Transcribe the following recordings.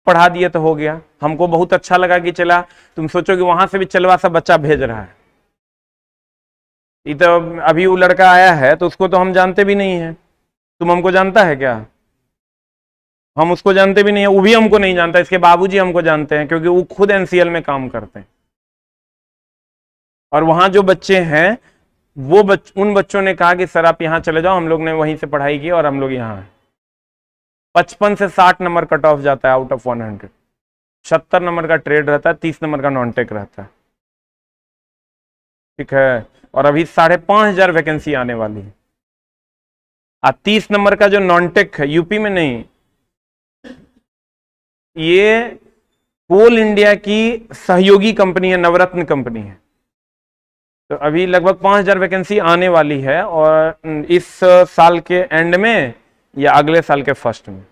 पढ़ा दिए तो हो गया। हमको बहुत अच्छा लगा कि चला, तुम सोचो कि वहां से भी चलवा सा बच्चा भेज रहा है। ये तो अभी वो लड़का आया है तो उसको तो हम जानते भी नहीं है। तुम हमको जानता है क्या? हम उसको जानते भी नहीं है, वो भी हमको नहीं जानता। इसके बाबूजी हमको जानते हैं क्योंकि वो खुद एनसीएल में काम करते हैं। और वहां जो बच्चे हैं वो उन बच्चों ने कहा कि सर आप यहाँ चले जाओ, हम लोग ने वहीं से पढ़ाई की और हम लोग यहाँ हैं। 55 से 60 नंबर कट ऑफ जाता है आउट ऑफ 100। 70 नंबर का ट्रेड रहता है, 30 नंबर का नॉन टेक रहता है। ठीक है, और अभी 5,500 वैकेंसी आने वाली है। 30 नंबर का जो नॉन टेक है, यूपी में नहीं, ये कोल इंडिया की सहयोगी कंपनी है, नवरत्न कंपनी है। तो अभी लगभग 5,000 वैकेंसी आने वाली है, और इस साल के एंड में या अगले साल के फर्स्ट में।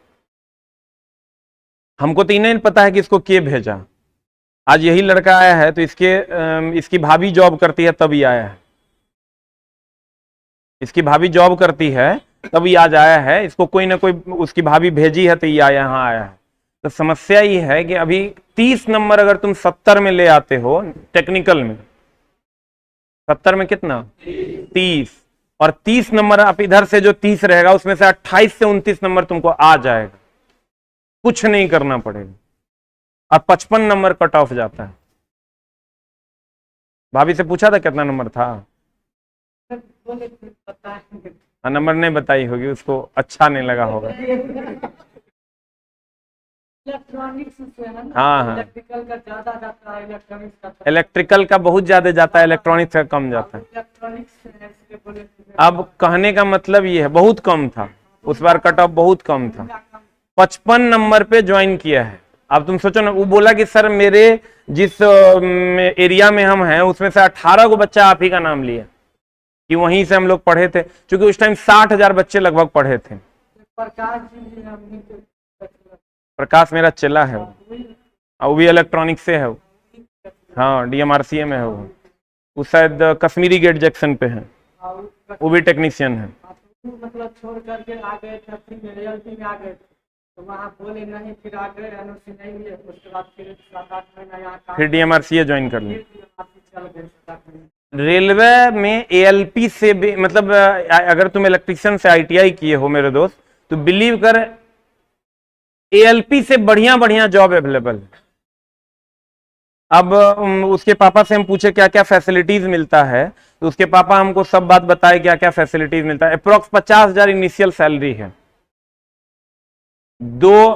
हमको तो नहीं पता है कि इसको के भेजा। आज यही लड़का आया है तो इसकी भाभी जॉब करती है तभी आया है। इसकी भाभी जॉब करती है तभी आज आया है। इसको कोई ना कोई उसकी भाभी भेजी है तो ये यहाँ आया है। तो समस्या ये है कि अभी 30 नंबर अगर तुम 70 में ले आते हो टेक्निकल में, 70 में कितना 30, और 30 नंबर आप इधर से जो 30 रहेगा उसमें से 28 से 29 नंबर तुमको आ जाएगा, कुछ नहीं करना पड़ेगा। और 55 नंबर कट ऑफ जाता है। भाभी से पूछा था कितना नंबर था? नंबर नहीं बताई होगी, उसको अच्छा नहीं लगा होगा। हाँ हाँ, इलेक्ट्रिकल का ज्यादा जाता है, इलेक्ट्रिकल का बहुत ज्यादा जाता है, इलेक्ट्रॉनिक्स का कम जाता है। अब कहने का मतलब ये है बहुत कम था उस बार, कट ऑफ बहुत कम था। 55 नंबर पे ज्वाइन किया है। अब तुम सोचो ना, वो बोला कि सर मेरे जिस एरिया में हम हैं उसमें से 18 को बच्चा आप ही का नाम लिया कि वहीं से हम लोग पढ़े थे, क्योंकि उस टाइम 60,000 बच्चे लगभग पढ़े थे। प्रकाश मेरा चेला है, वो भी इलेक्ट्रॉनिक से है। हाँ, डीएमआरसीए में है वो शायद कश्मीरी गेट जंक्शन पे है, वो भी टेक्नीशियन है। मतलब छोड़ करके आ गए थे, फिर आ गए तो वहाँ बोले नहीं, फिर आ गए, एनओसी नहीं मिले, उसके बाद फिर 7-8 महीना यहाँ फिर डीएमआरसीए ज्वाइन कर लिया। रेलवे में एएलपी से भी, मतलब अगर तुम इलेक्ट्रिशियन से आईटीआई किए हो मेरे दोस्त, तो बिलीव कर एएलपी से बढ़िया बढ़िया जॉब अवेलेबल है। अब उसके पापा से हम पूछे क्या क्या फैसिलिटीज मिलता है, तो उसके पापा हमको सब बात बताए क्या क्या फैसिलिटीज मिलता है। अप्रोक्स 50,000 इनिशियल सैलरी है। 2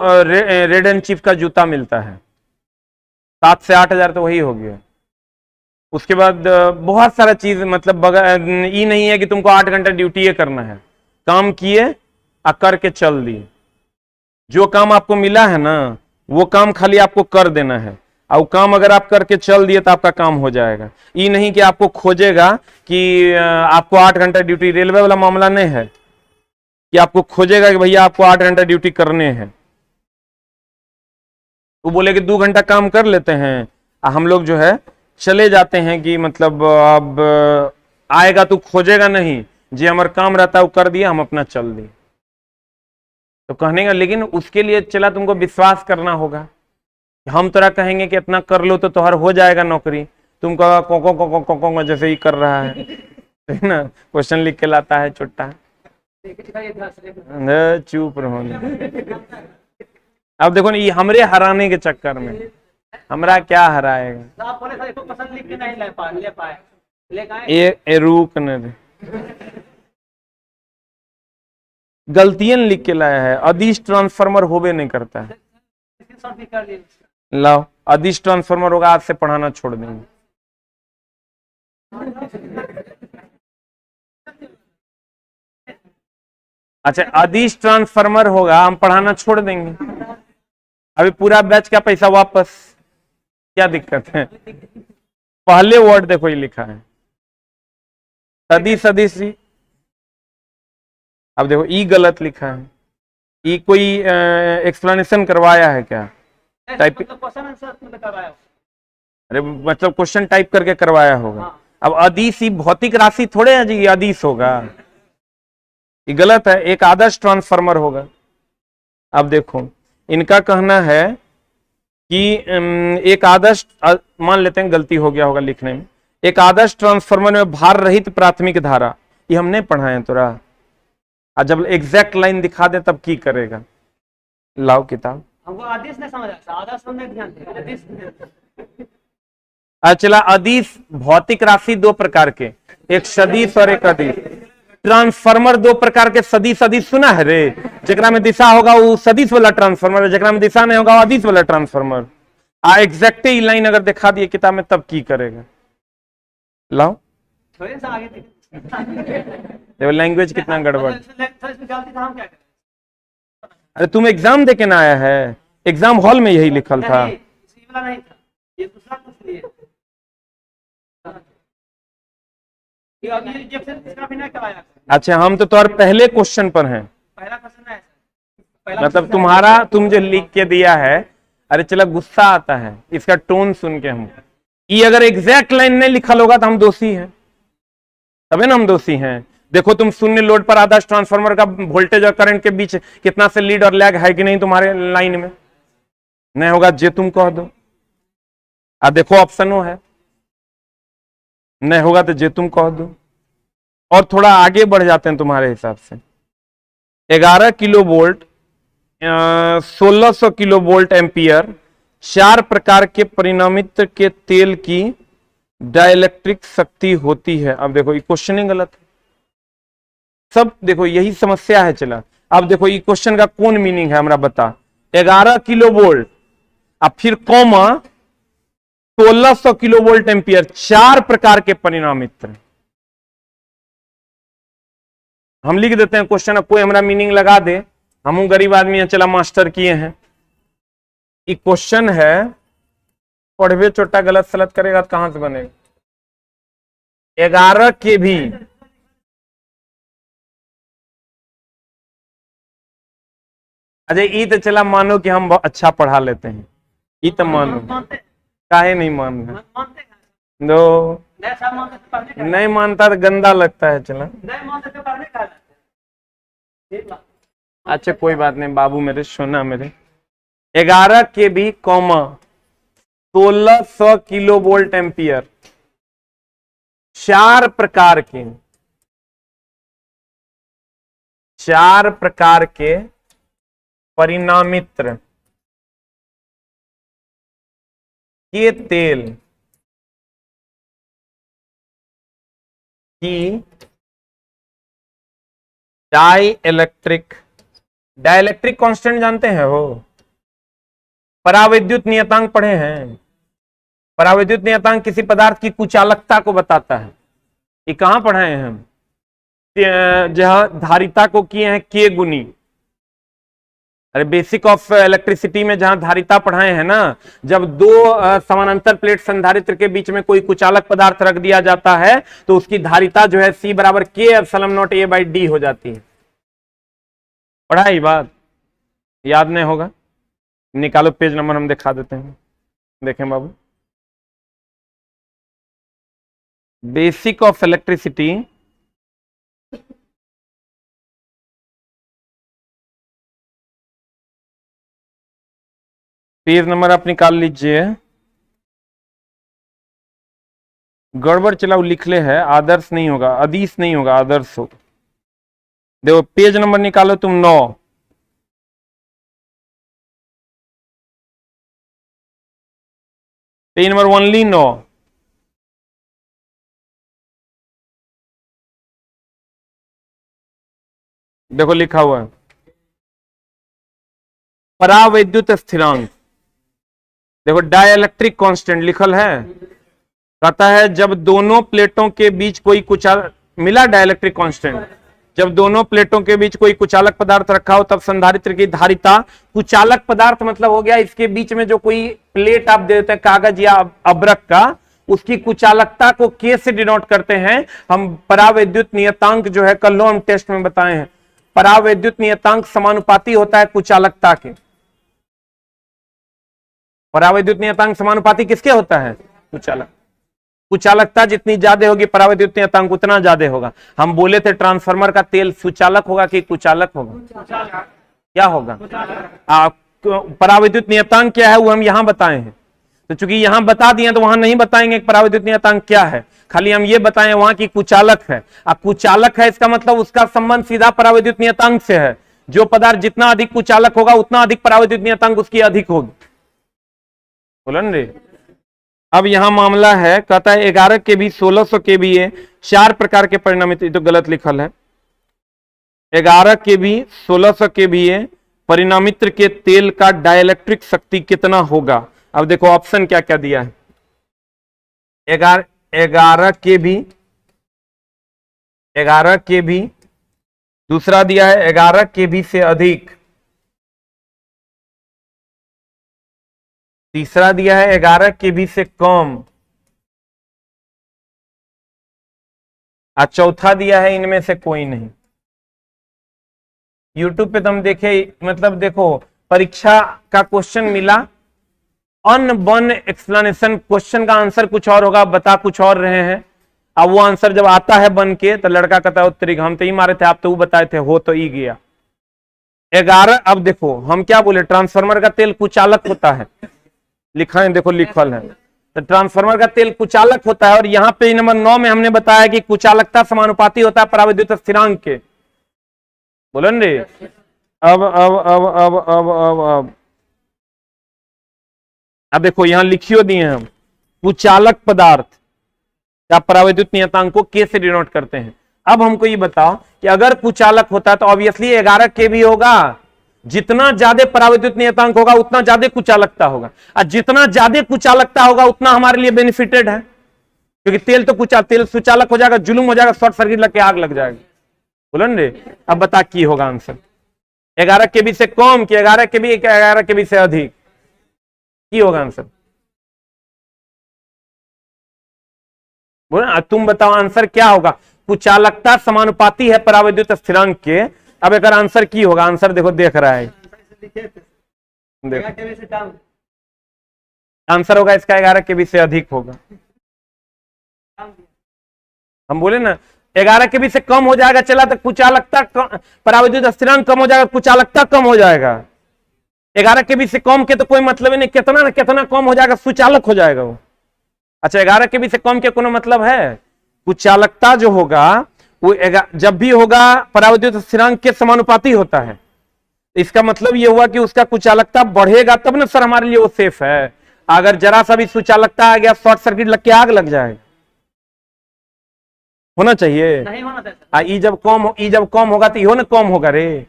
रेड एंड चीफ का जूता मिलता है, 7 से 8,000 तो वही हो गया। उसके बाद बहुत सारा चीज, मतलब ये नहीं है कि तुमको 8 घंटा ड्यूटी करना है, काम किए और करके चल दिए। जो काम आपको मिला है ना वो काम खाली आपको कर देना है, और काम अगर आप करके चल दिए तो आपका काम हो जाएगा। ये नहीं कि आपको खोजेगा कि आपको 8 घंटा ड्यूटी, रेलवे वाला मामला नहीं है कि आपको खोजेगा कि भैया आपको 8 घंटा ड्यूटी करने हैं। वो बोले कि 2 घंटा काम कर लेते हैं, हम लोग जो है चले जाते हैं कि मतलब अब आएगा तो खोजेगा नहीं, जो हमारा काम रहता है वो कर दिया, हम अपना चल दिए। तो कहने का, लेकिन उसके लिए चला तुमको विश्वास करना होगा। हम तोरा कहेंगे कि इतना कर लो तो तुम्हारा हो जाएगा नौकरी, तुम कहोगा को जैसे ही कर रहा है ना, क्वेश्चन लिख के लाता है छोटा, चुप रहो। अब देखो ना, ये हमरे हराने के चक्कर में हमरा क्या हराएगा। ये रुक न, गलतियां लिख के लाया है। अदिश ट्रांसफार्मर होबे नहीं करता है। लाओ, अदिश ट्रांसफार्मर होगा आज से पढ़ाना छोड़ देंगे। अच्छा, अदिश ट्रांसफार्मर होगा, हम पढ़ाना छोड़ देंगे। अभी पूरा बैच का पैसा वापस, क्या दिक्कत है? पहले वर्ड देखो ये लिखा है, अदिश अदिश। अब देखो ई गलत लिखा है, ई कोई एक्सप्लेनेशन करवाया है क्या? टाइप, अरे मतलब क्वेश्चन टाइप करके करवाया होगा। अब अदिश ही भौतिक राशि थोड़े है जी अदिश होगा, ये गलत है। एक आदर्श ट्रांसफार्मर होगा। अब देखो इनका कहना है कि एक आदर्श, मान लेते हैं गलती हो गया होगा लिखने में, एक आदर्श ट्रांसफार्मर में भार रहित प्राथमिक धारा, ये हमने पढ़ा है तोरा, और जब एग्जैक्ट लाइन दिखा दे तब की करेगा। लाओ किताब। हमको आदेश नहीं समझ आता, आदेश हमने ध्यान दिया, आदेश चला, अदिश भौतिक राशि दो प्रकार के, एक सदिश और एक अदिश। ट्रांसफार्मर दो प्रकार के, सदिश अदिश सुना है रे, जकरा में दिशा होगा वो सदिश वाला ट्रांसफार्मर, जकरा में दिशा नहीं होगा वो अदिश वाला ट्रांसफार्मर। एग्जैक्ट ही लाइन अगर दिखा दिए किताब में तब की करेगा। लाओ थोड़े सा आगे देखो लैंग्वेज कितना गड़बड़। इसमें गलती था, हम क्या करें? अरे तुम एग्जाम देके ना आया है, एग्जाम हॉल में यही लिखल था। नहीं, इसी वाला नहीं था, ये दूसरा कुछ लिए। ये अभी रिजेक्शन इसका भी नहीं कराया। अच्छा, हम तो तुम्हारे पहले क्वेश्चन पर हैं। पहला क्वेश्चन है सर, मतलब तुम्हारा, तुम जो लिख के दिया है, अरे चला गुस्सा आता है इसका टोन सुन के हम। ये अगर एग्जैक्ट लाइन नहीं लिखल होगा तो हम दोषी हैं, तबे ना हम दोषी हैं। देखो तुम शून्य लोड पर आदर्श ट्रांसफार्मर का वोल्टेज और करंट के बीच कितना से लीड और लैग है कि नहीं तुम्हारे लाइन में, नहीं होगा जे तुम कह दो। देखो ऑप्शनों है, नहीं होगा तो जे तुम कह दो। और थोड़ा आगे बढ़ जाते हैं तुम्हारे हिसाब से। 11 kilo volt, 1600 kilo volt ampere, 4 प्रकार के परिणामित के तेल की डाइलेक्ट्रिक शक्ति होती है। अब देखो ये क्वेश्चन ही गलत है सब, देखो यही समस्या है। चला अब देखो ये क्वेश्चन का कौन मीनिंग है हमरा बता। 11 किलो वोल्ट अब फिर कॉमा 1600 किलो वोल्ट एम्पियर, 4 प्रकार के परिणामित। हम लिख देते हैं क्वेश्चन, अब कोई हमारा मीनिंग लगा दे, हम गरीब आदमी हैं, चला मास्टर किए हैं। ये क्वेश्चन है, पढ़वे छोटा गलत सलत करेगा तो कहां से बनेगा। 11 के भी अजय ई तो चला मानो कि हम बहुत अच्छा पढ़ा लेते हैं, ई तो मानो, काहे नहीं मान रहे दो, नहीं मानता तो गंदा लगता है। चला अच्छा कोई बात नहीं बाबू मेरे, सोना मेरे। 11 के भी कॉमा 1600 किलो वोल्ट एम्पियर, 4 प्रकार के परिणामित्र के तेल की डाइलेक्ट्रिक कांस्टेंट जानते हैं हो, परावैद्युत नियतांक पढ़े हैं। परावैद्युत नियतांक किसी पदार्थ की कुचालकता को बताता है। ये कहां पढ़े हैं हम, जहां धारिता को किए हैं के गुनी। अरे बेसिक ऑफ इलेक्ट्रिसिटी में जहां धारिता पढ़ाए हैं ना, जब दो समानांतर प्लेट संधारित्र के बीच में कोई कुचालक पदार्थ रख दिया जाता है तो उसकी धारिता जो है C बराबर K epsilon not A by D हो जाती है। पढ़ा ही बात, याद नहीं होगा, निकालो पेज नंबर हम दिखा देते हैं, देखें बाबू। Basic of electricity page number आप निकाल लीजिए। गड़बड़ चलाओ लिख ले है, आदर्श नहीं होगा, अदिश नहीं होगा, आदर्श हो। देखो पेज नंबर निकालो तुम 9, पेज नंबर ओनली 9। देखो लिखा हुआ है परावैद्युत स्थिरांक, देखो डाइलेक्ट्रिक कांस्टेंट लिखल है, कहता है जब दोनों प्लेटों के बीच कोई कुचालक मिला, डाइलेक्ट्रिक कांस्टेंट, जब दोनों प्लेटों के बीच कोई कुचालक पदार्थ रखा हो तब संधारित्र की धारिता, कुचालक पदार्थ मतलब हो गया इसके बीच में जो कोई प्लेट आप दे देते हैं कागज या अब्रक का, उसकी कुचालकता को K से डिनोट करते हैं हम। परावैद्युत नियतांक जो है कल हम टेस्ट में बताए हैं, परावैद्युत नियतांक समानुपाती होता है कुचालकता के। परावैद्युत नियतांक समानुपाती किसके होता है, कुचालकता जितनी ज्यादा होगी परावैद्युत नियतांक उतना ज्यादा होगा। हम बोले थे ट्रांसफार्मर का तेल सुचालक होगा कि कुचालक होगा, क्या होगा, परावैद्युत नियतांक क्या है वो हम यहां बताए हैं। तो चूंकि यहां बता दिए तो वहां नहीं बताएंगे कि परावैद्युत नियतांक क्या है, खाली हम ये बताएं वहां की कुचालक है। अब कुचालक है इसका मतलब उसका संबंध सीधा परावैद्युत नियतांक से है। जो पदार्थ जितना अधिक कुचालक होगा उतना अधिक परावैद्युत नियतांक उसकी अधिक होगी। बोला ना रे। अब यहां मामला है, कहता है 11 केवी 1600 केवीए 4 प्रकार के परिणामित, तो गलत लिखल है। 11 केवी 1600 केवीए परिणामित्र के तेल का डाइलेक्ट्रिक शक्ति कितना होगा। अब देखो ऑप्शन क्या क्या दिया है। 11 केवी, दूसरा दिया है 11 केवी से अधिक, तीसरा दिया है 11 केवी से कम, और चौथा दिया है इनमें से कोई नहीं। यूट्यूब पे तुम देखे, मतलब देखो परीक्षा का क्वेश्चन मिला, अन वन एक्सप्लेनेशन, क्वेश्चन का आंसर कुछ और होगा, बता कुछ और रहे हैं। अब वो आंसर जब आता है बन के तो लड़का कहता है उत्तरी हम तो ही मारे थे, आप तो वो बताए थे, हो तो ही गया 11। अब देखो हम क्या बोले, ट्रांसफार्मर का तेल कुचालक होता है, लिखा है देखो लिखल है, तो ट्रांसफार्मर का तेल कुचालक होता है। और यहाँ पे नंबर 9 में हमने बताया कि कुचालकता समानुपाती होता है परावैद्युत स्थिरांक के। बोलो ना रे। अब देखो यहां लिखियो दिए हम, कुचालक पदार्थ का परावैद्युत नियतांक को के से डिनोट करते हैं। अब हमको ये बताओ कि अगर कुचालक होता है तो ऑब्वियसली 11 केवी होगा, जितना ज्यादा परावैद्युत नियतांक होगा उतना ज्यादा कुचालकता होगा, और जितना ज्यादा कुचालकता होगा उतना हमारे लिए बेनिफिटेड है, क्योंकि तेल तो तेल सुचालक हो जाएगा, जुलूम हो जाएगा, शॉर्ट सर्किट लग के आग लग जाएगी। बोलो ना रे। अब बता की होगा आंसर, 11 केवी से कम कि 11 केवी 11 केवी से अधिक, की होगा आंसर। बोलो तुम बताओ आंसर क्या होगा। कुचालकता समानुपाती है परावैद्युत स्थिरांक के। अब अगर आंसर की होगा, आंसर देखो देख रहा है, देखो आंसर होगा इसका 11 केवी से अधिक होगा। हम बोले ना 11 केवी से कम हो जाएगा चला तो कुचालकता परावैद्युत स्थिरांक कम हो जाएगा, कुचालकता कम हो जाएगा। 11 केवी से कम के तो कोई मतलब ही नहीं, कितना ना कितना कम हो जाएगा, सुचालक हो जाएगा वो। अच्छा 11 केवी से कम के कोनो मतलब है। कुचालकता जो होगा वो जब भी होगा परावैद्युत स्थिरांक के समानुपाती होता है। इसका मतलब ये हुआ कि उसका कुचालकता बढ़ेगा तब ना सर हमारे लिए वो सेफ है। अगर जरा सा भी सुचालकता आ गया, शॉर्ट सर्किट लग के आग लग जाएगा। होना चाहिए नहीं होना चाहिए। ई जब कम होगा तो इहो ना कम होगा रे।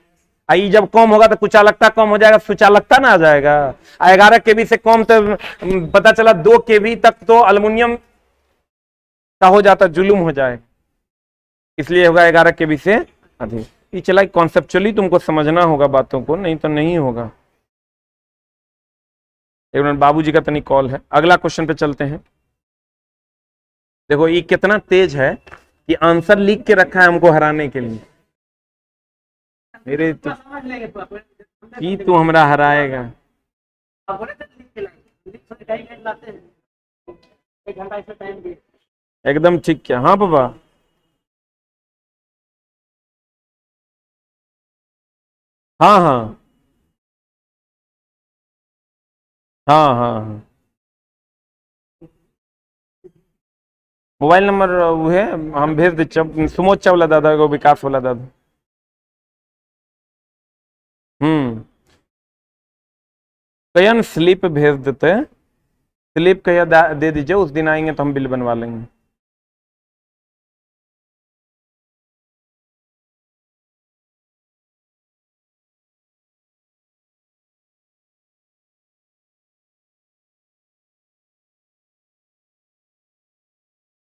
आई जब कम होगा तो कुचालकता कम हो जाएगा, सुचालकता ना आ जाएगा। 11 केवी से कम तो पता चला 2 केवी तक तो अल्युमिनियम का हो जाता, जुलूम हो जाए, इसलिए होगा 11 केवी से अधिक। ये चला कॉन्सेप्चुअली तुमको समझना होगा बातों को, नहीं तो नहीं होगा। एक मिनट, बाबूजी का तनी कॉल है। अगला क्वेश्चन पे चलते हैं। देखो ये कितना तेज है कि आंसर लिख के रखा है हमको हराने के लिए। मेरे तो समझ लेंगे तो की तू हमरा हराएगा। अब बोले तो लिख के टाइम लाते हैं, 1 घंटा इसमें टाइम दिए। एकदम ठीक क्या। हाँ पापा, हाँ हाँ हाँ हाँ हाँ, मोबाइल नंबर वो है, हम भेज दे। सुमोद चावला दादा को, विकास वाला दादा। कयन स्लिप भेज देते, स्लिप कया दे दीजिए, उस दिन आएंगे तो हम बिल बनवा लेंगे।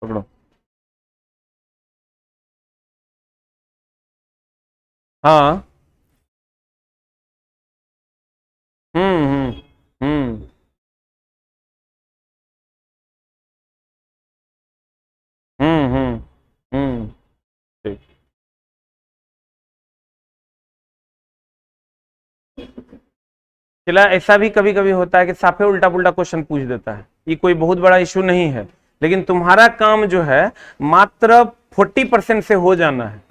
पकड़ो। हाँ। हम्म। हम्म। हम्म। हम्म। ठीक। चला ऐसा भी कभी कभी होता है कि साफे उल्टा पुल्टा क्वेश्चन पूछ देता है, ये कोई बहुत बड़ा इशू नहीं है, लेकिन तुम्हारा काम जो है मात्र 40% से हो जाना है।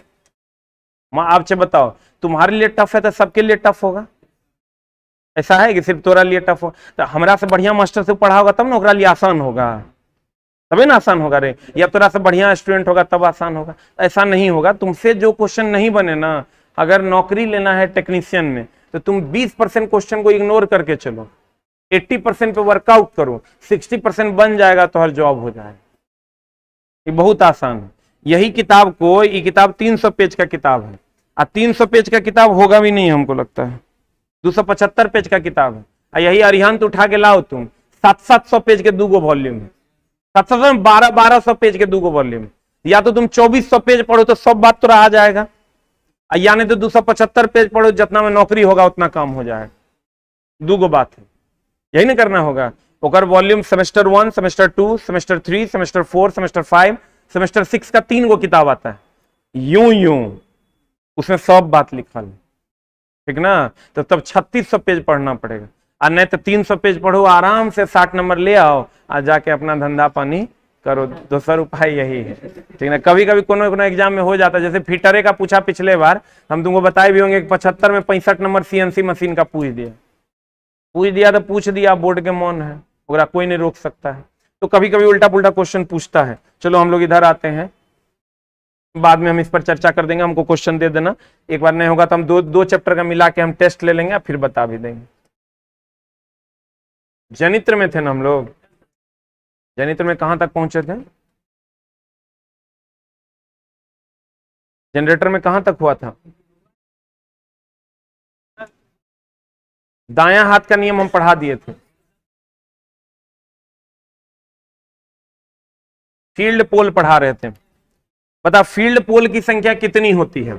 आपसे बताओ, तुम्हारे लिए टफ है तो सबके लिए टफ होगा। ऐसा है कि सिर्फ तोरा लिए टफ हो, तो हमरा से बढ़िया मास्टर से पढ़ा होगा तब ना ओकरा लिए आसान होगा, तभी ना आसान होगा रे, या तोरा से बढ़िया स्टूडेंट होगा तब आसान होगा। ऐसा नहीं होगा। तुमसे जो क्वेश्चन नहीं बने ना, अगर नौकरी लेना है टेक्नीशियन में, तो तुम 20% क्वेश्चन को इग्नोर करके चलो, 80% पे वर्कआउट करो, 60% बन जाएगा तो हर जॉब हो जाएगा। ये बहुत आसान है। यही किताब को, ये किताब 300 पेज का किताब है, और 300 पेज का किताब होगा भी नहीं हमको लगता है, 275 पेज का किताब है। यही अरिहंत उठा के लाओ तुम, 700 पेज के 2 वॉल्यूम है, 700 में 1200 पेज के 2 वॉल्यूम। या तो तुम 2400 पेज पढ़ो तो सब बात तो आ जाएगा, या नहीं तो 275 पेज पढ़ो, जितना में नौकरी होगा उतना काम हो जाएगा। 2 बात है, यही ना करना होगा। ओकर volume semester 1, semester 2, semester 3, semester 4, semester 5, semester 6 का 3 किताब आता है, यूं यूं उसमें सब बात लिखल है, ठीक ना। तो तब 3600 पेज पढ़ना पड़ेगा, और नहीं तो 300 पेज पढ़ो, आराम से 60 नंबर ले आओ और जाके अपना धंधा पानी करो। दूसरा उपाय यही है, ठीक ना। कभी कभी कोनो एग्जाम में हो जाता है, जैसे फिटरे का पूछा पिछले बार, हम तुमको बताए भी होंगे कि 75 में 65 नंबर CNC मशीन का पूछ दिया तो पूछ दिया, बोर्ड के मौन है, ओकरा कोई नहीं रोक सकता है। तो कभी कभी उल्टा पुल्टा क्वेश्चन पूछता है। चलो हम लोग इधर आते हैं, बाद में हम इस पर चर्चा कर देंगे, हमको क्वेश्चन दे देना। एक बार नहीं होगा तो हम दो चैप्टर का मिला के हम टेस्ट ले लेंगे, फिर बता भी देंगे। जनित्र में थे ना हम लोग, जनित्र में कहां तक पहुंचे थे? जनरेटर में कहां तक हुआ था? दायां हाथ का नियम हम पढ़ा दिए थे। फील्ड पोल पढ़ा रहे थे। बता फील्ड पोल की संख्या कितनी होती है?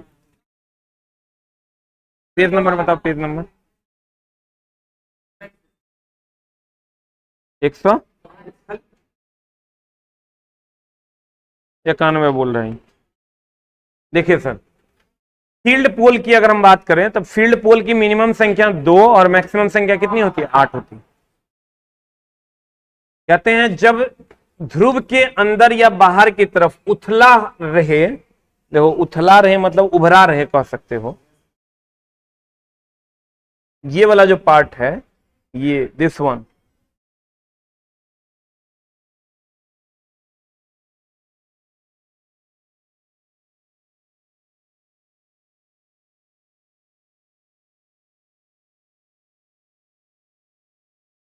पेज नंबर बताओ, पेज नंबर 191 बोल रहे हैं। देखिए सर, फील्ड पोल की अगर हम बात करें तो फील्ड पोल की मिनिमम संख्या 2 और मैक्सिमम संख्या कितनी होती है? 8 होती है। कहते हैं जब ध्रुव के अंदर या बाहर की तरफ उथला रहे, देखो उथला रहे मतलब उभरा रहे कह सकते हो, ये वाला जो पार्ट है, ये दिस वन,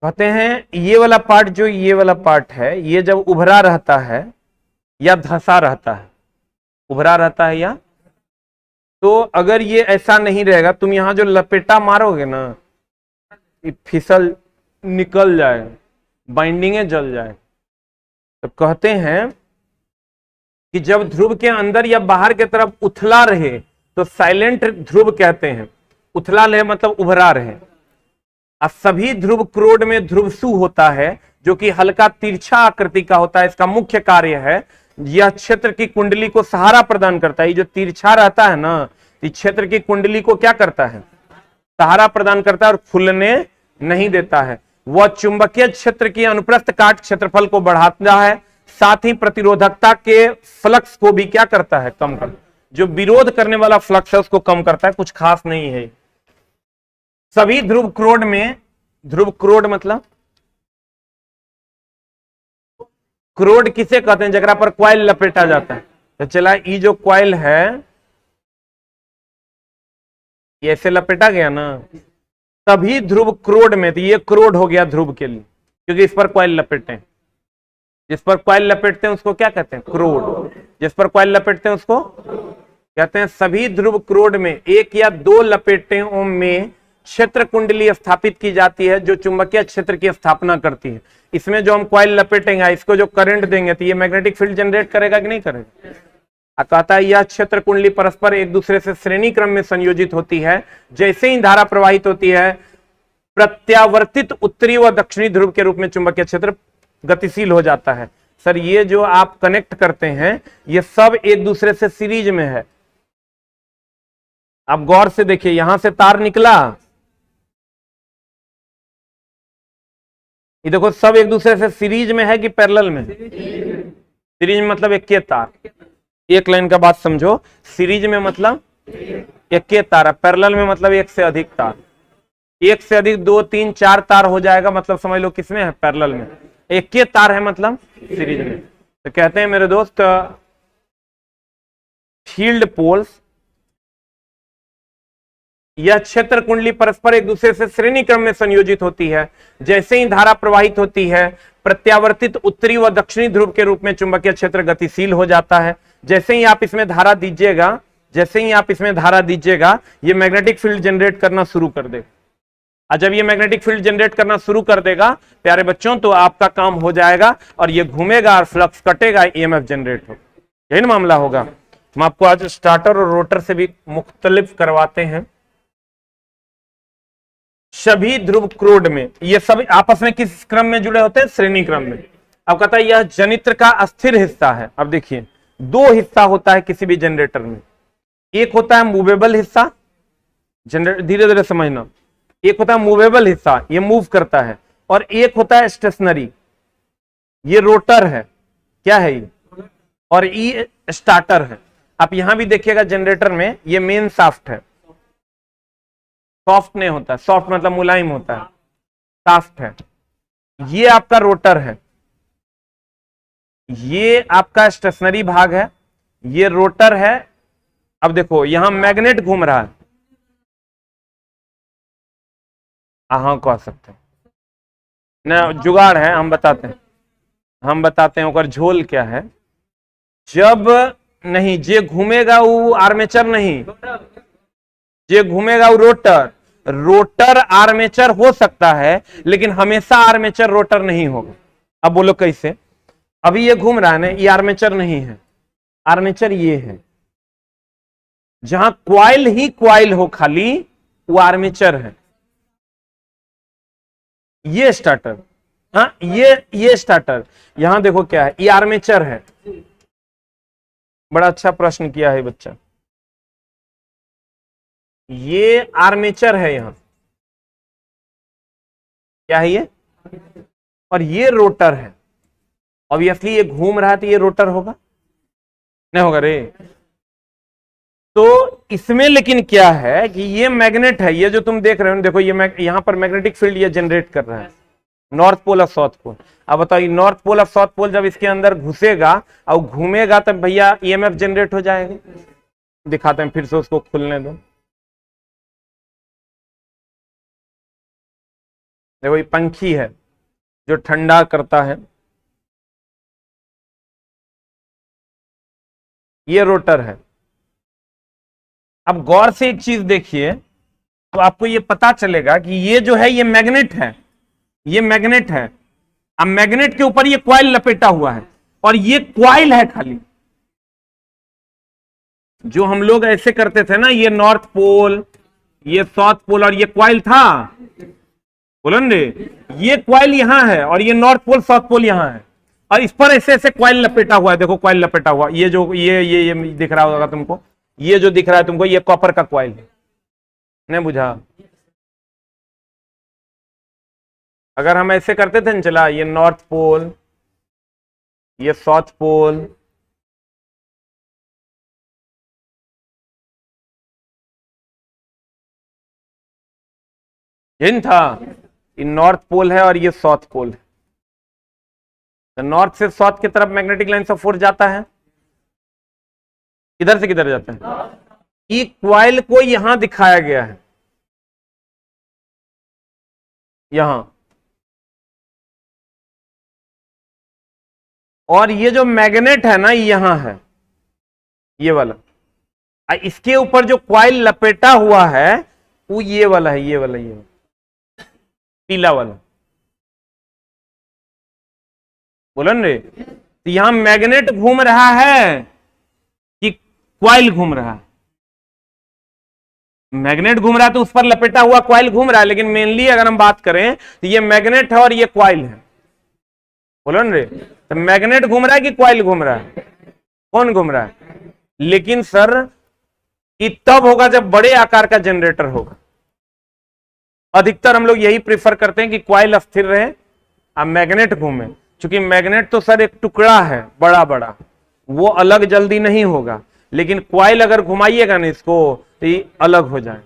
कहते हैं ये वाला पार्ट, जो ये वाला पार्ट है, ये जब उभरा रहता है या धंसा रहता है, उभरा रहता है या, तो अगर ये ऐसा नहीं रहेगा, तुम यहां जो लपेटा मारोगे ना, ये फिसल निकल जाए, बाइंडिंगे जल जाए। तो कहते हैं कि जब ध्रुव के अंदर या बाहर की तरफ उथला रहे तो साइलेंट ध्रुव कहते हैं। उथला रहे मतलब उभरा रहे। अब सभी ध्रुव क्रोड में ध्रुवसु होता है, जो कि हल्का तिरछा आकृति का होता है। इसका मुख्य कार्य है, यह क्षेत्र की कुंडली को सहारा प्रदान करता है। ये जो तिरछा रहता है ना, इस क्षेत्र की कुंडली को क्या करता है? सहारा प्रदान करता है और खुलने नहीं देता है। वह चुंबकीय क्षेत्र की अनुप्रस्थ काट क्षेत्रफल को बढ़ाता है, साथ ही प्रतिरोधकता के फ्लक्स को भी क्या करता है? कम करता है। जो विरोध करने वाला फ्लक्स है उसको कम करता है, कुछ खास नहीं है। सभी ध्रुव क्रोड में, ध्रुव क्रोड मतलब क्रोड किसे कहते हैं? जगह पर क्वाइल लपेटा जाता है। तो चला, ये जो क्वाइल है ये ऐसे लपेटा गया ना, तभी ध्रुव क्रोड में, तो ये क्रोड हो गया ध्रुव के लिए, क्योंकि इस पर क्वाइल लपेटते हैं। जिस पर क्वाइल लपेटते हैं उसको क्या कहते हैं? क्रोड। जिस पर क्वाइल लपेटते हैं उसको कहते हैं। सभी ध्रुव क्रोड में 1 या 2 लपेटों में क्षेत्र कुंडली स्थापित की जाती है, जो चुंबकीय क्षेत्र की स्थापना करती है। इसमें जो हम क्वाइल लपेटेंगे, इसको जो करंट देंगे, तो ये मैग्नेटिक फील्ड जनरेट करेगा कि नहीं करेगा? कहता है यह क्षेत्र कुंडली परस्पर एक दूसरे से श्रेणी क्रम में संयोजित होती है। जैसे ही धारा प्रवाहित होती है, प्रत्यावर्तित उत्तरी व दक्षिणी ध्रुव के रूप में चुंबकीय क्षेत्र गतिशील हो जाता है। सर ये जो आप कनेक्ट करते हैं, ये सब एक दूसरे से सीरीज में है। आप गौर से देखिए, यहां से तार निकला, ये देखो सब एक दूसरे से सीरीज में है कि पैरेलल में? सीरीज में मतलब एक के तार, एक लाइन का बात समझो। सीरीज में मतलब एक के तार, पैरेलल में मतलब एक से अधिक तार। एक से अधिक 2 3 4 तार हो जाएगा, मतलब समझ लो किसमें है, पैरेलल में। एक के तार है मतलब सीरीज में। तो कहते हैं मेरे दोस्त, फील्ड पोल्स यह क्षेत्र कुंडली परस्पर एक दूसरे से श्रेणी क्रम में संयोजित होती है। जैसे ही धारा प्रवाहित होती है, प्रत्यावर्तित उत्तरी व दक्षिणी ध्रुव के रूप में चुंबकीय क्षेत्र गतिशील हो जाता है। जैसे ही आप इसमें धारा दीजिएगा, ये मैग्नेटिक फील्ड जनरेट करना शुरू कर देगा। और जब ये मैग्नेटिक फील्ड जनरेट करना शुरू कर देगा प्यारे बच्चों, तो आपका काम हो जाएगा और ये घूमेगा और फ्लक्स कटेगा, ईएमएफ जनरेट होगा। यही ना मामला होगा। हम आपको आज स्टार्टर और रोटर से भी मुख्तलिफ करवाते हैं। सभी ध्रुव क्रोड में ये सभी आपस में किस क्रम में जुड़े होते हैं, श्रेणी क्रम में। अब कहता है यह जनित्र का अस्थिर हिस्सा है। अब देखिए, दो हिस्सा होता है किसी भी जनरेटर में। एक होता है मूवेबल हिस्सा, जनरेटर धीरे धीरे समझना, एक होता है मूवेबल हिस्सा, ये मूव करता है, और एक होता है स्टेशनरी, ये रोटर है। क्या है ये? और ये स्टार्टर है। आप यहां भी देखिएगा जनरेटर में ये मेन शाफ्ट है, सॉफ्ट नहीं होता, सॉफ्ट मतलब मुलायम होता है, शाफ्ट है। ये आपका रोटर है, ये आपका स्टेशनरी भाग है, ये रोटर है। अब देखो यहां मैग्नेट घूम रहा है, हाँ कह सकते हैं ना, जुगाड़ है, हम बताते हैं ओकर झोल क्या है। जब नहीं जे घूमेगा वो आर्मेचर नहीं, जे घूमेगा वो रोटर। रोटर आर्मेचर हो सकता है, लेकिन हमेशा आर्मेचर रोटर नहीं होगा। अब बोलो कैसे? अभी ये घूम रहा है ना, ये आर्मेचर नहीं है, आर्मेचर ये है। जहां क्वाइल ही क्वाइल हो खाली, वो आर्मेचर है। ये स्टार्टर, हाँ ये स्टार्टर। यहां देखो क्या है, ये आर्मेचर है। बड़ा अच्छा प्रश्न किया है बच्चा। ये आर्मेचर है, यहां क्या है ये, और ये रोटर है। ऑब्वियसली ये घूम रहा है तो ये रोटर होगा, नहीं होगा रे? तो इसमें लेकिन क्या है कि ये मैग्नेट है, ये जो तुम देख रहे हो, देखो ये यहां पर मैग्नेटिक फील्ड ये जनरेट कर रहा है, नॉर्थ पोल और साउथ पोल। अब बताओ, नॉर्थ पोल और साउथ पोल जब इसके अंदर घुसेगा और घूमेगा तब भैया ईएमएफ जनरेट हो जाएगा। दिखाते हैं फिर से, उसको खुलने दो। देखो ये पंखी है जो ठंडा करता है, ये रोटर है। अब गौर से एक चीज देखिए तो आपको ये पता चलेगा कि ये जो है ये मैग्नेट है, ये मैग्नेट है। अब मैग्नेट के ऊपर ये क्वाइल लपेटा हुआ है, और ये क्वाइल है खाली। जो हम लोग ऐसे करते थे ना, ये नॉर्थ पोल, ये साउथ पोल, और ये क्वाइल था, बोलो रे, ये क्वाइल यहां है और ये नॉर्थ पोल साउथ पोल यहां है, और इस पर ऐसे ऐसे क्वाइल लपेटा हुआ है। देखो क्वाइल लपेटा हुआ, ये जो ये दिख रहा होगा तुमको, ये जो दिख रहा है तुमको, ये कॉपर का क्वाइल है। नहीं बुझा? अगर हम ऐसे करते थे न, चला ये नॉर्थ पोल, ये साउथ पोल, यही था, ये नॉर्थ पोल है और ये साउथ पोल है। तो नॉर्थ से साउथ की तरफ मैग्नेटिक लाइन ऑफ फोर्स जाता है, किधर से किधर जाता है? ये क्वाइल को यहां दिखाया गया है, यहां, और ये जो मैग्नेट है ना यहां है, ये वाला। इसके ऊपर जो क्वाइल लपेटा हुआ है वो ये वाला है, ये वाला पीला वाला, बोलन रे। तो यहां मैग्नेट घूम रहा है कि क्वाइल घूम रहा है? मैग्नेट घूम रहा है तो उस पर लपेटा हुआ क्वाइल घूम रहा है, लेकिन मेनली अगर हम बात करें तो ये मैग्नेट है और ये क्वाइल है, बोलन रे। तो मैग्नेट घूम रहा है कि क्वाइल घूम रहा है? कौन घूम रहा है? लेकिन सर ये तब होगा जब बड़े आकार का जनरेटर होगा। अधिकतर हम लोग यही प्रीफर करते हैं कि क्वाइल स्थिर रहे और मैग्नेट घूमे, क्योंकि मैग्नेट तो सर एक टुकड़ा है बड़ा बड़ा, वो अलग जल्दी नहीं होगा। लेकिन क्वाइल अगर घुमाइएगा ना इसको तो ये अलग हो जाए,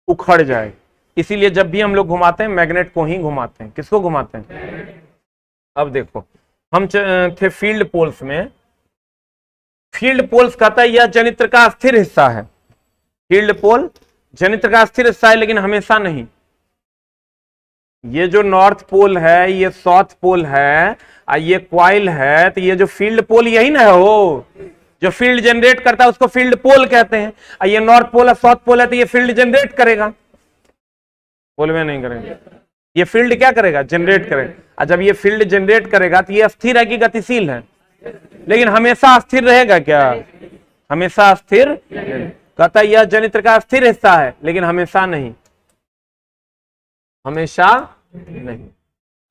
उखड़ जाए। इसीलिए जब भी हम लोग घुमाते हैं मैग्नेट को ही घुमाते हैं। किसको घुमाते हैं? अब देखो, हम थे फील्ड पोल्स में। फील्ड पोल्स कहता है यह जनित्र का स्थिर हिस्सा है। फील्ड पोल जनित्र का स्थिर हिस्सा है, लेकिन हमेशा नहीं। ये जो नॉर्थ पोल है, ये साउथ पोल है, ये क्वाइल है, तो ये जो फील्ड पोल यही ना है, हो जो फील्ड जनरेट करता है उसको फील्ड पोल कहते हैं। ये नॉर्थ पोल है, साउथ पोल है, तो ये फील्ड जनरेट करेगा, पोल में नहीं करेगा। ये फील्ड क्या करेगा? जनरेट करेगा। और जब ये फील्ड जनरेट करेगा तो ये अस्थिर है कि गतिशील है? लेकिन हमेशा अस्थिर रहेगा क्या? हमेशा अस्थिर। कहता है यह जनित्र का अस्थिर हिस्सा है, लेकिन हमेशा नहीं, हमेशा नहीं।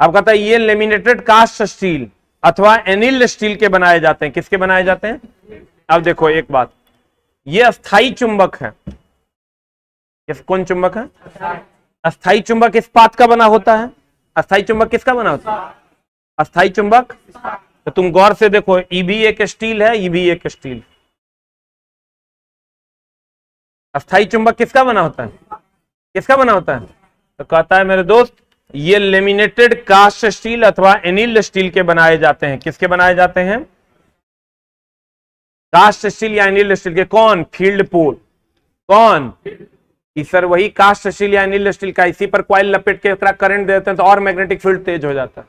अब कहता है ये लेमिनेटेड कास्ट स्टील अथवा एनिल स्टील के बनाए जाते हैं। किसके बनाए जाते हैं? अब देखो एक बात, ये अस्थाई चुंबक है। कौन चुंबक है? अस्थाई चुंबक इस्पात का बना होता है। अस्थाई चुंबक किसका बना होता है? अस्थाई चुंबक। तो तुम गौर से देखो, ई भी एक स्टील है, ई भी एक स्टील। अस्थाई चुंबक किसका बना होता है? किसका बना होता है? तो कहता है मेरे दोस्त, ये लेमिनेटेड कास्ट स्टील अथवा एनिल स्टील के बनाए जाते हैं। किसके बनाए जाते हैं? कास्ट स्टील या एनिल स्टील के। कौन? फील्ड पोल। कौन? सर वही कास्ट स्टील या एनिल स्टील का। इसी पर कॉइल लपेट के करंट देते हैं तो और मैग्नेटिक फील्ड तेज हो जाता है।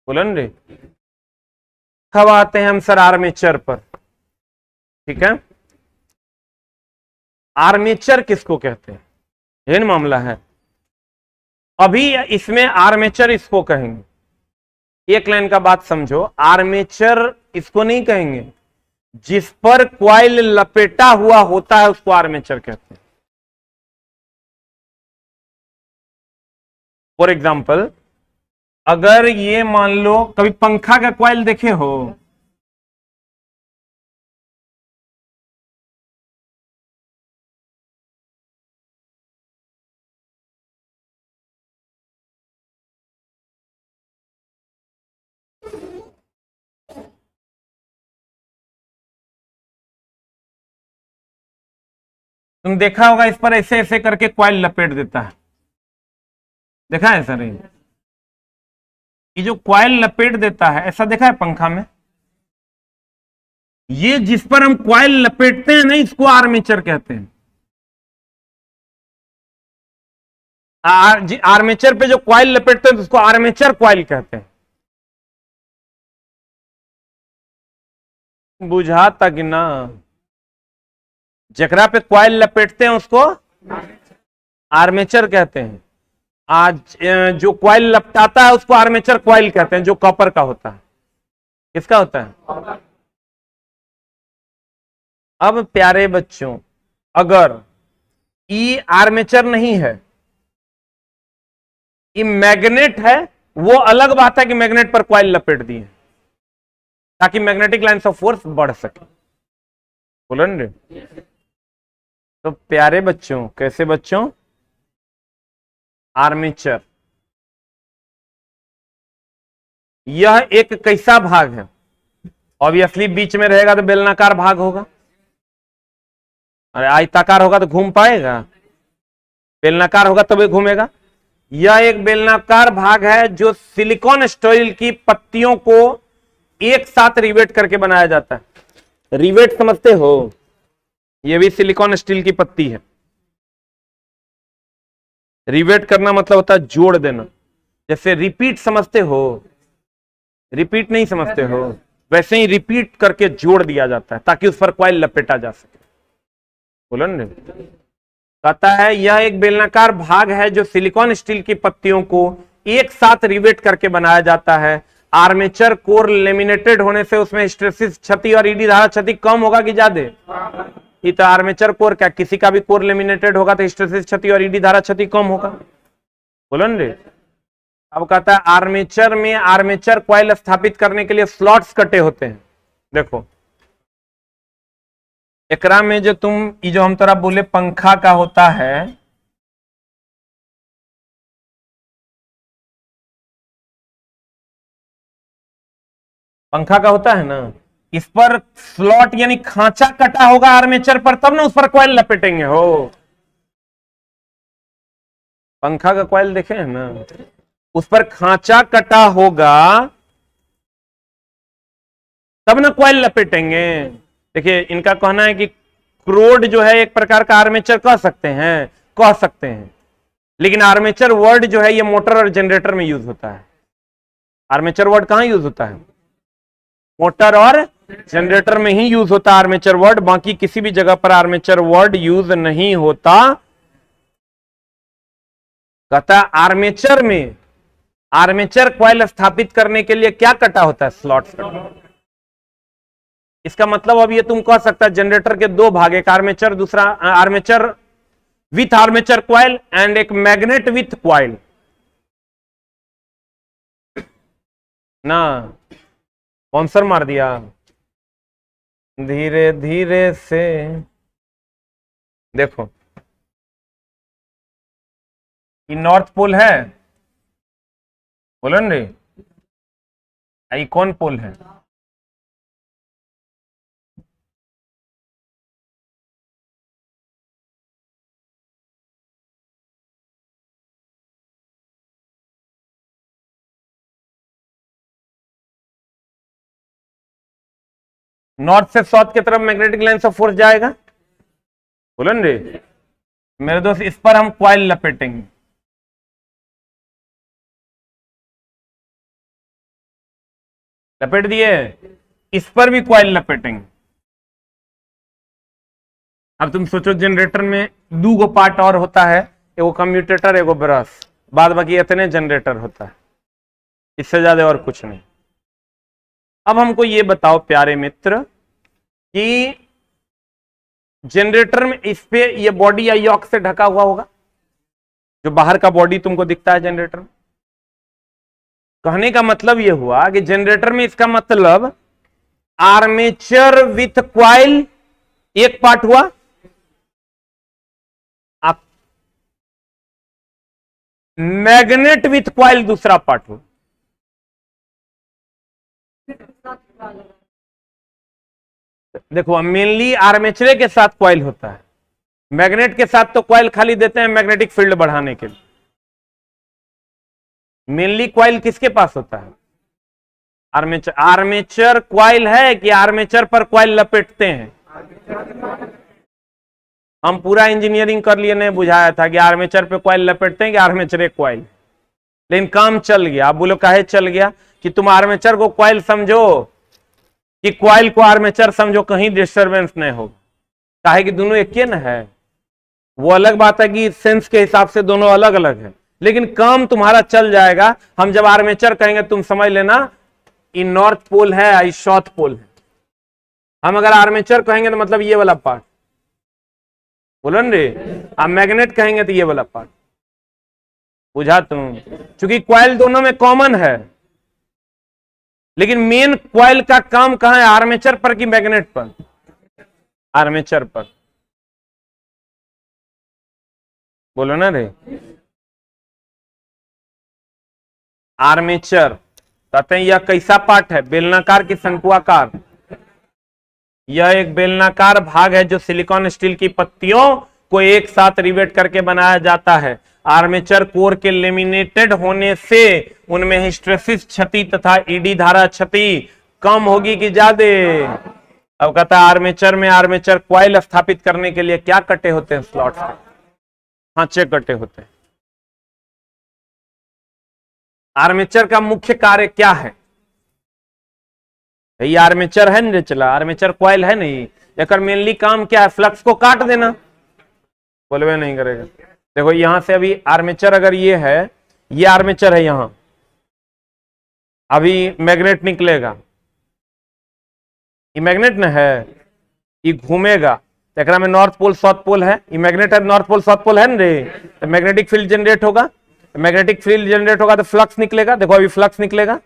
बोलन रे। अब आते हैं हम सर आर्मेचर पर। ठीक है, आर्मेचर किसको कहते हैं? यही मामला है। अभी इसमें आर्मेचर इसको कहेंगे। एक लाइन का बात समझो, आर्मेचर इसको नहीं कहेंगे, जिस पर क्वाइल लपेटा हुआ होता है उसको आर्मेचर कहते हैं। फॉर एग्जाम्पल, अगर ये मान लो कभी पंखा का क्वाइल देखे हो, तुम देखा होगा इस पर ऐसे ऐसे करके क्वाइल लपेट देता है। देखा है सर? ये जो क्वाइल लपेट देता है, ऐसा देखा है पंखा में? ये जिस पर हम क्वाइल लपेटते हैं ना, इसको आर्मेचर कहते हैं। आर्मेचर पे जो क्वाइल लपेटते हैं तो उसको आर्मेचर क्वाइल कहते हैं। बुझा तक ना? जकरा पे क्वाइल लपेटते हैं उसको आर्मेचर कहते हैं। आज जो क्वाइल लपटाता है उसको आर्मेचर क्वाइल कहते हैं, जो कॉपर का होता है। किसका होता है? अब प्यारे बच्चों, अगर ई आर्मेचर नहीं है, ये मैग्नेट है, वो अलग बात है कि मैग्नेट पर क्वाइल लपेट दिए ताकि मैग्नेटिक लाइन्स ऑफ फोर्स बढ़ सके। बोलन रे। तो प्यारे बच्चों, कैसे बच्चों? आर्मेचर यह एक कैसा भाग है? ऑब्वियसली बीच में रहेगा तो बेलनाकार भाग होगा। अरे आयताकार होगा तो घूम पाएगा? बेलनाकार होगा तभी घूमेगा। यह एक बेलनाकार भाग है जो सिलिकॉन स्टील की पत्तियों को एक साथ रिवेट करके बनाया जाता है। रिवेट समझते हो? यह भी सिलिकॉन स्टील की पत्ती है। रिवेट करना मतलब होता है जोड़ देना। जैसे रिपीट समझते हो? रिपीट नहीं समझते हो? वैसे ही रिपीट करके जोड़ दिया जाता है ताकि उस पर क्वाइल लपेटा जा सके। बोलो ना। कहता है यह एक बेलनाकार भाग है जो सिलिकॉन स्टील की पत्तियों को एक साथ रिवेट करके बनाया जाता है। आर्मेचर कोर लेमिनेटेड होने से उसमें हिस्टैरिसीस क्षति और ईडी धारा क्षति कम होगा कि ज्यादा? ये तो आर्मेचर कोर, क्या किसी का भी कोर लेमिनेटेड होगा तो हिस्टैरिसीस क्षति और ईडी धारा क्षति कम होगा। बोलो ना रे। अब कहता है आर्मेचर में आर्मेचर कॉइल स्थापित करने के लिए स्लॉट्स कटे होते हैं। देखो एकरा में जो तुम ये जो हम तरह बोले पंखा का होता है, पंखा का होता है ना, इस पर स्लॉट यानी खांचा कटा होगा आर्मेचर पर, तब ना उस पर कॉइल लपेटेंगे हो। पंखा का कॉइल देखे हैं ना, उस पर खांचा कटा होगा तब ना कॉइल लपेटेंगे। देखिए इनका कहना है कि क्रोड जो है एक प्रकार का आर्मेचर कह सकते हैं, लेकिन आर्मेचर वर्ड जो है ये मोटर और जनरेटर में यूज होता है। आर्मेचर वर्ड कहां यूज होता है? मोटर और जनरेटर में ही यूज होता है आर्मेचर वर्ड, बाकी किसी भी जगह पर आर्मेचर वर्ड यूज नहीं होता। कहता आर्मेचर में आर्मेचर कॉइल स्थापित करने के लिए क्या कटा होता है? स्लॉट्स कटा। इसका मतलब अब ये तुम कह सकता है जनरेटर के दो भाग, एक आर्मेचर, दूसरा armature with armature coil and एक मैग्नेट विथ कॉइल ना। स्पॉन्सर मार दिया। धीरे धीरे से देखो, ये नॉर्थ पोल है, बोलो ना रे, ये कौन पोल है? नॉर्थ से साउथ की तरफ मैग्नेटिक लाइन से फोर्स जाएगा, बोलो ना रे मेरे दोस्त। इस पर हम कॉइल लपेटेंगे। लपेट दिए, इस पर भी कॉइल लपेटेंगे। अब तुम सोचो जनरेटर में दो गो पार्ट और होता है, एगो कम्यूटेटर एगो ब्रश, बाद बाकी इतने जनरेटर होता है, इससे ज्यादा और कुछ नहीं। अब हमको ये बताओ प्यारे मित्र कि जनरेटर में इस पे ये बॉडी या यॉक से ढका हुआ होगा, जो बाहर का बॉडी तुमको दिखता है जनरेटर में। कहने का मतलब ये हुआ कि जनरेटर में इसका मतलब आर्मेचर विथ कॉइल एक पार्ट हुआ, आप मैग्नेट विथ कॉइल दूसरा पार्ट हुआ। देखो मेनली आर्मेचर के साथ कॉइल होता है, मैग्नेट के साथ तो कॉइल खाली देते हैं मैग्नेटिक फील्ड बढ़ाने के लिए। मेनली कॉइल किसके पास होता है? आर्मेचर। आर्मेचर कॉइल है कि आर्मेचर पर कॉइल लपेटते हैं? हम पूरा इंजीनियरिंग कर लिए, नहीं बुझाया था कि आर्मेचर पे कॉइल लपेटते हैं कि आर्मेचर एक कॉइल, लेकिन काम चल गया। आप बोलो काहे चल गया? कि तुम आर्मेचर को कॉइल समझो कि कॉइल को आर्मेचर समझो, कहीं डिस्टरबेंस नहीं होगा। काहे कि दोनों एक ही ना है। वो अलग बात है कि सेंस के हिसाब से दोनों अलग अलग है, लेकिन काम तुम्हारा चल जाएगा। हम जब आर्मेचर कहेंगे तुम समझ लेना ये नॉर्थ पोल है, ये साउथ पोल है। हम अगर आर्मेचर कहेंगे तो मतलब ये वाला पार्ट, बोलो न रे। आप मैग्नेट कहेंगे तो ये वाला पार्ट, बुझा तुम? क्योंकि कॉइल दोनों में कॉमन है, लेकिन मेन कॉइल का काम कहां है? आर्मेचर पर कि मैग्नेट पर? आर्मेचर पर, बोलो ना रे। आर्मेचर कहते हैं यह कैसा पार्ट है? बेलनाकार की शंकुआकार? यह एक बेलनाकार भाग है जो सिलिकॉन स्टील की पत्तियों को एक साथ रिवेट करके बनाया जाता है। आर्मेचर कोर के लेमिनेटेड होने से उनमें हिस्टेरेसिस क्षति तथा ईडी धारा क्षति कम होगी कि ज्यादा? अब कहता है आर्मेचर में आर्मेचर कॉइल स्थापित करने के लिए क्या कटे होते हैं? स्लॉट्स, खांचे कटे होते हैं। आर्मेचर का मुख्य कार्य क्या है? ये आर्मेचर है ना, चला आर्मेचर कॉइल है नहीं, एक मेनली काम क्या है? फ्लक्स को काट देना। बोलवे नहीं करेगा। देखो यहां से अभी आर्मेचर अगर ये है, ये आर्मेचर है, यहां अभी मैग्नेट निकलेगा, ये मैग्नेट ना है, ये घूमेगा तो एक में नॉर्थ पोल साउथ पोल है, ये मैग्नेट है, नॉर्थ पोल साउथ पोल है ना रे। तो मैग्नेटिक फील्ड जनरेट होगा, मैग्नेटिक फील्ड जनरेट होगा तो फ्लक्स निकलेगा। देखो अभी फ्लक्स निकलेगा,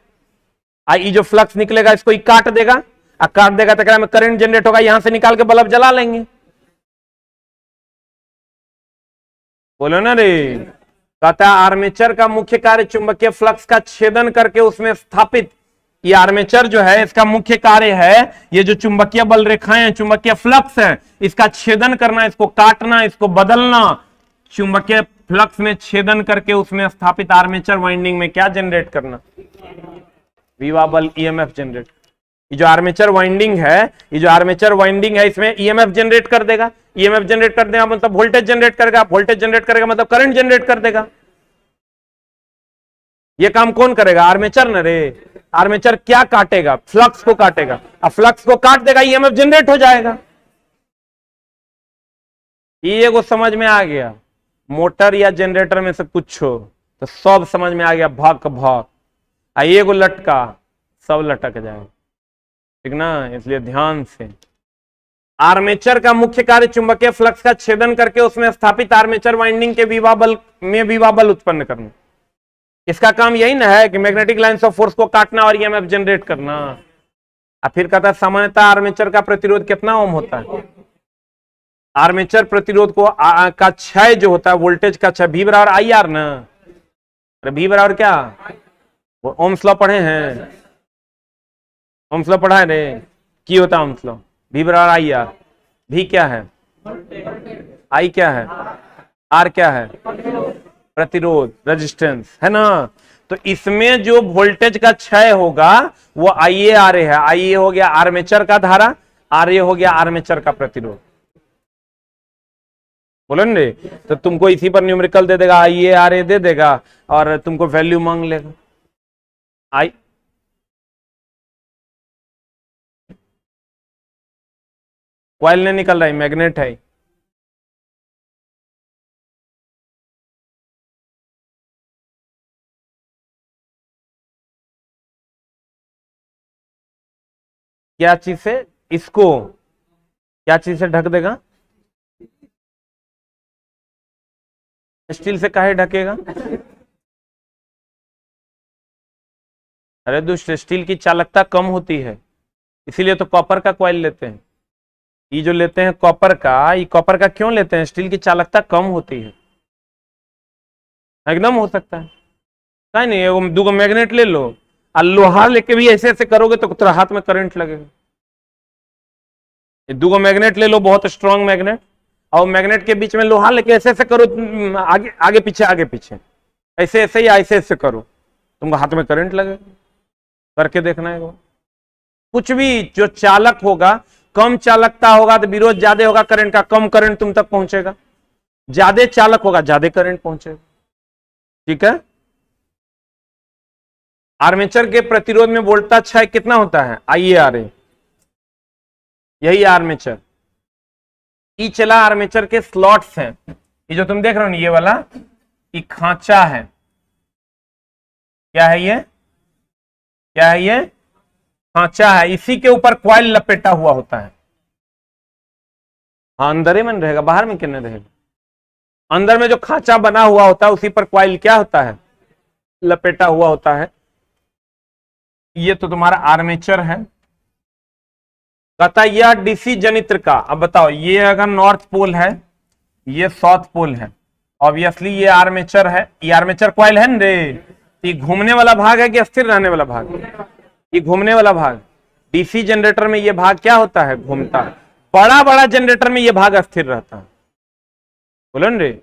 ये जो फ्लक्स निकलेगा इसको ये काट देगा, काट देगा तो में करंट जनरेट होगा, यहां से निकाल के बल्ब जला लेंगे। बोलो ना रे। कहता है आर्मेचर का मुख्य कार्य चुंबकीय फ्लक्स का छेदन करके उसमें स्थापित, ये आर्मेचर जो है इसका मुख्य कार्य है ये जो चुंबकीय बल रेखाएं हैं, चुंबकीय फ्लक्स है, इसका छेदन करना, इसको काटना, इसको बदलना, चुंबकीय फ्लक्स में छेदन करके उसमें स्थापित आर्मेचर वाइंडिंग में क्या जनरेट करना, विवाबल ईएमएफ जनरेट। ये जो आर्मेचर वाइंडिंग है, ये जो आर्मेचर वाइंडिंग है, इसमें ईएमएफ जनरेट कर देगा। ईएमएफ जनरेट कर देगा मतलब वोल्टेज जनरेट करेगा, वोल्टेज जनरेट करेगा मतलब करंट जनरेट कर देगा। ये काम कौन करेगा, आर्मेचर न रे। आर्मेचर क्या काटेगा, फ्लक्स को काटेगा। अब फ्लक्स को काट देगा, ईएमएफ जनरेट हो जाएगा। ये को समझ में आ गया। मोटर या जनरेटर में से पूछो तो सब समझ में आ गया, भक भक। आइए को लटका, सब लटक जाए, ठीक ना। इसलिए ध्यान से, आर्मेचर का मुख्य कार्य चुंबकीय फ्लक्स का छेदन करके उसमें स्थापित आर्मेचर वाइंडिंग के विवाबल उत्पन्न करना। इसका काम यही ना है कि मैग्नेटिक लाइंस ऑफ फोर्स को काटना और ईएमएफ जनरेट करना। अब फिर कहता है सामान्यतः आर्मेचर का प्रतिरोध कितना ओम होता है। आर्मेचर प्रतिरोध को का क्षय जो होता है, वोल्टेज का क्षय, V बराबर आई आर ना। अरे V बराबर क्या, वो ओम्स लॉ पढ़े हैं, ओम्स लॉ पढ़ा है रे, की होता है ओम्स लॉ। V बराबर आई आर। V क्या है, I क्या है, R क्या है, प्रतिरोध, रेजिस्टेंस, है ना। तो इसमें जो वोल्टेज का क्षय होगा वो IA RA है। IA हो गया आर्मेचर का धारा, RA हो गया आर्मेचर का प्रतिरोध। बोलो न रे। तो तुमको इसी पर न्यूमेरिकल दे देगा, IA RA दे देगा और तुमको वैल्यू मांग लेगा। आई कॉइल नहीं निकल रहा है, मैग्नेट है। क्या चीज से, इसको क्या चीज से ढक देगा, स्टील से काहे ढकेगा। अरे दोस्त, स्टील की चालकता कम होती है, इसीलिए तो कॉपर का कॉइल लेते हैं। ये जो लेते हैं कॉपर का, ये कॉपर का क्यों लेते हैं, स्टील की चालकता कम होती है। एकदम हो सकता है, क्या नहीं, एगो दूगो मैग्नेट ले लो और लोहा लेके भी ऐसे ऐसे करोगे तो तेरा हाथ में करंट लगेगा। दूगो मैग्नेट ले लो, बहुत स्ट्रांग मैग्नेट, और मैग्नेट के बीच में लोहा लेके ऐसे ऐसे करो, आगे आगे पीछे आगे पीछे, ऐसे ऐसे या ऐसे ऐसे करो, तुमको हाथ में करंट लगेगा। करके देखना है। कुछ भी जो चालक होगा, कम चालकता होगा तो विरोध ज्यादा होगा करंट का, कम करंट तुम तक पहुंचेगा। ज्यादा चालक होगा, ज्यादा करंट पहुंचेगा, ठीक है। आर्मेचर के प्रतिरोध में वोल्टेज क्षय कितना होता है, IARA, यही आर्मेचर। ई चला आर्मेचर के स्लॉट्स हैं, ये जो तुम देख रहे हो ना, ये वाला ये खांचा है। क्या है ये, क्या है ये, खांचा है। इसी के ऊपर कॉइल लपेटा हुआ होता है। हाँ, अंदर ही में रहेगा, बाहर में क्यों नहीं रहेगा। अंदर में जो खांचा बना हुआ होता है उसी पर कॉइल क्या होता है, लपेटा हुआ होता है। ये तो तुम्हारा आर्मेचर है। कहता यह डीसी जनित्र का, अब बताओ, ये अगर नॉर्थ पोल है, ये साउथ पोल है, ऑब्वियसली ये आर्मेचर है, ये आर्मेचर कॉइल है ना रे। ये घूमने वाला भाग है कि स्थिर रहने वाला भाग, ये घूमने वाला भाग। डीसी जनरेटर में ये भाग क्या होता है, घूमता है। बड़ा बड़ा जनरेटर में ये भाग स्थिर रहता है, बोलो न रे।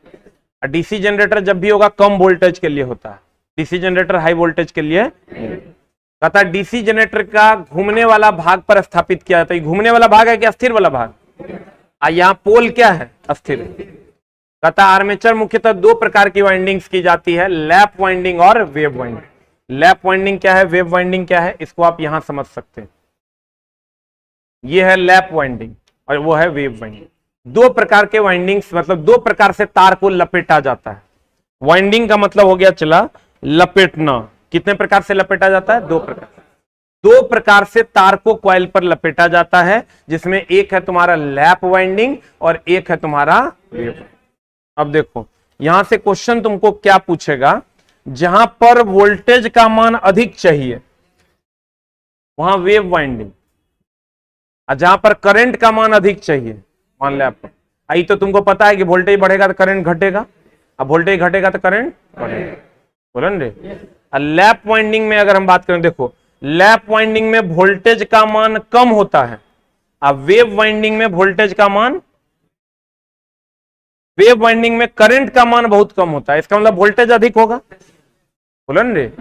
डीसी जनरेटर जब भी होगा कम वोल्टेज के लिए होता है, डीसी जनरेटर हाई वोल्टेज के लिए। कहता है डीसी जनरेटर का घूमने वाला भाग पर स्थापित किया जाता है। घूमने वाला भाग है कि अस्थिर वाला भाग, यहाँ पोल क्या है, अस्थिर। कहता आर्मेचर मुख्यतः दो प्रकार की वाइंडिंग्स की जाती है, लैप वाइंडिंग और वेव वाइंडिंग। लैप वाइंडिंग क्या है, वेव वाइंडिंग क्या है, इसको आप यहां समझ सकते हैं। ये है लैप वाइंडिंग और वो है वेव वाइंडिंग। दो प्रकार के वाइंडिंग्स, मतलब दो प्रकार से तार को लपेटा जाता है। वाइंडिंग का मतलब हो गया चला लपेटना। कितने प्रकार से लपेटा जाता है, दो प्रकार। दो प्रकार से तार को कॉइल पर लपेटा जाता है, जिसमें एक है तुम्हारा लैप वाइंडिंग और एक है तुम्हारा वेव। अब देखो यहां से क्वेश्चन तुमको क्या पूछेगा, जहां पर वोल्टेज का मान अधिक चाहिए वहां वेव वाइंडिंग, और जहां पर करंट का मान अधिक चाहिए मान लैप। आई तो तुमको पता है कि वोल्टेज बढ़ेगा तो करंट घटेगा, अब वोल्टेज घटेगा तो करंट बढ़ेगा, बोलो न रे। लैप वाइंडिंग में अगर हम बात करें, देखो लैप वाइंडिंग में वोल्टेज का मान कम होता है, अब वेव वाइंडिंग में वोल्टेज का मान वेव वाइंडिंग में करंट का मान बहुत कम होता है, इसका मतलब वोल्टेज अधिक होगा, बोलो ना रे।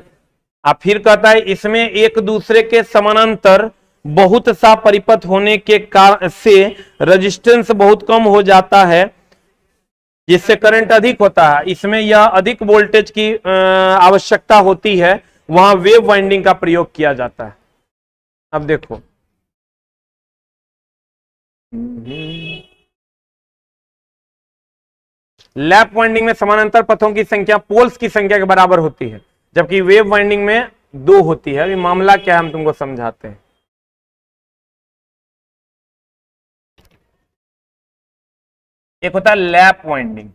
अब फिर कहता है इसमें एक दूसरे के समानांतर बहुत सा परिपथ होने के कारण से रेजिस्टेंस बहुत कम हो जाता है, जिससे करंट अधिक होता है। इसमें यह अधिक वोल्टेज की आवश्यकता होती है, वहां वेव वाइंडिंग का प्रयोग किया जाता है। अब देखो लैप वाइंडिंग में समानांतर पथों की संख्या पोल्स की संख्या के बराबर होती है, जबकि वेव वाइंडिंग में 2 होती है। अभी मामला क्या है हम तुमको समझाते हैं। एक होता है लैप वाइंडिंग,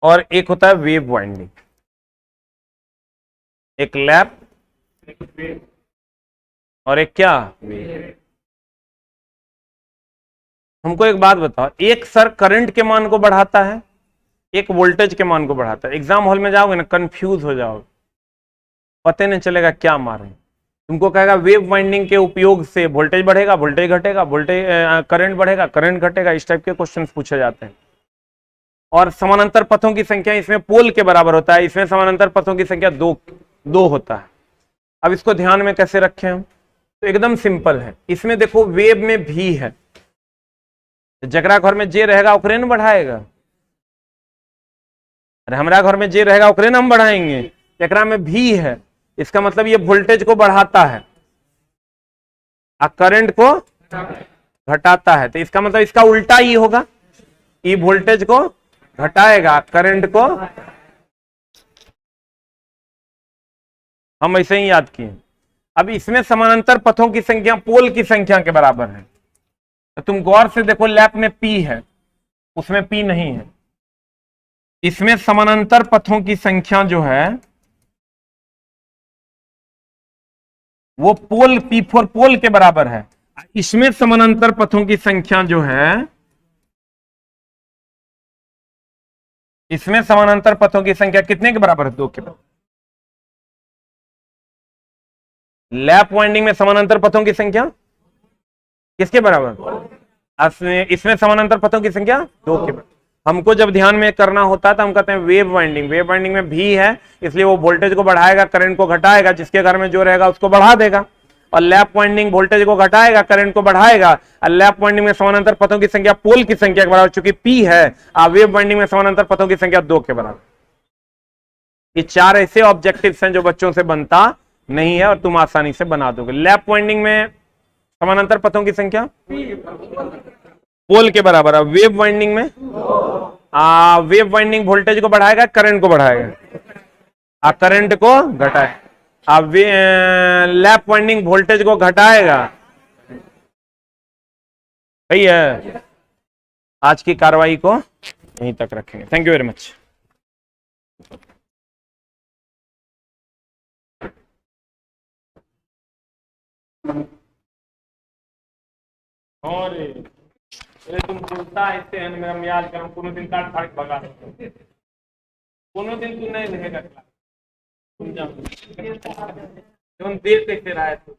और एक होता है वेव वाइंडिंग। एक लैप और एक क्या वेव। हमको एक बात बताओ, एक सर करंट के मान को बढ़ाता है, एक वोल्टेज के मान को बढ़ाता है। एग्जाम हॉल में जाओगे ना कंफ्यूज हो जाओगे, पता नहीं चलेगा क्या मारे। तुमको कहेगा वेव वाइंडिंग के उपयोग से वोल्टेज बढ़ेगा, वोल्टेज घटेगा, वोल्टेज करंट बढ़ेगा, करंट घटेगा, इस टाइप के क्वेश्चन पूछे जाते हैं। और समानांतर पथों की संख्या इसमें पोल के बराबर होता है, इसमें समानांतर पथों की संख्या 2 होता है। अब इसको ध्यान में कैसे रखें हम, तो एकदम सिंपल है। इसमें देखो वेव में भी है, जकरा घर में जे रहेगा ओकरे न बढ़ाएगा। अरे हमारा घर में जे रहेगा ओकरे न हम बढ़ाएंगे। जकरा में भी है, इसका मतलब ये वोल्टेज को बढ़ाता है और करंट को घटाता है। तो इसका मतलब इसका उल्टा ही होगा, ये वोल्टेज को घटाएगा, करंट को। हम ऐसे ही याद किए। अब इसमें समानांतर पथों की संख्या पोल की संख्या के बराबर है। तो तुम गौर से देखो, लैप में पी है, उसमें पी नहीं है। इसमें समानांतर पथों की संख्या जो है वो पोल P4 पोल के बराबर है। इसमें समानांतर पथों की संख्या जो है, इसमें समानांतर पथों की संख्या कितने के बराबर है? 2 के बराबर। लैप वाइंडिंग में समानांतर पथों की संख्या किसके बराबर? इसमें समानांतर पथों की संख्या 2 के बराबर। हमको जब ध्यान में करना होता है तो हम कहते हैं वेव वाइंडिंग। वेव वाइंडिंग में भी है, इसलिए वो वोल्टेज को बढ़ाएगा, करंट को घटाएगा, जिसके घर में जो रहेगा उसको बढ़ा देगा। और लैप वाइंडिंग वोल्टेज को घटाएगा, करंट को बढ़ाएगा। और लैप वाइंडिंग में समानांतर पथों की संख्या पोल की संख्या के बराबर, चूंकि पी है। वेव वाइंडिंग में समानांतर पथों की संख्या 2 के बराबर। ये 4 ऐसे ऑब्जेक्टिव्स हैं जो बच्चों से बनता नहीं है और तुम आसानी से बना दोगे। लैप वाइंडिंग में समानांतर पथों की संख्या पोल के बराबर है। वेव वाइंडिंग में वेव वाइंडिंग वोल्टेज को बढ़ाएगा, करंट को बढ़ाएगा, करंट को घटाएगा। अब लैप वाइंडिंग वोल्टेज को घटाएगा। सही है। आज की कार्रवाई को यहीं तक रखेंगे। Thank you very much. और तुम बोलता ऐसे है, मेरा याद कर, कोनो दिन काट फाड़ भगा दो, कोनो दिन तू नहीं रहेगा क्लास, तुम जाओ। देर कैसे रहा है तू?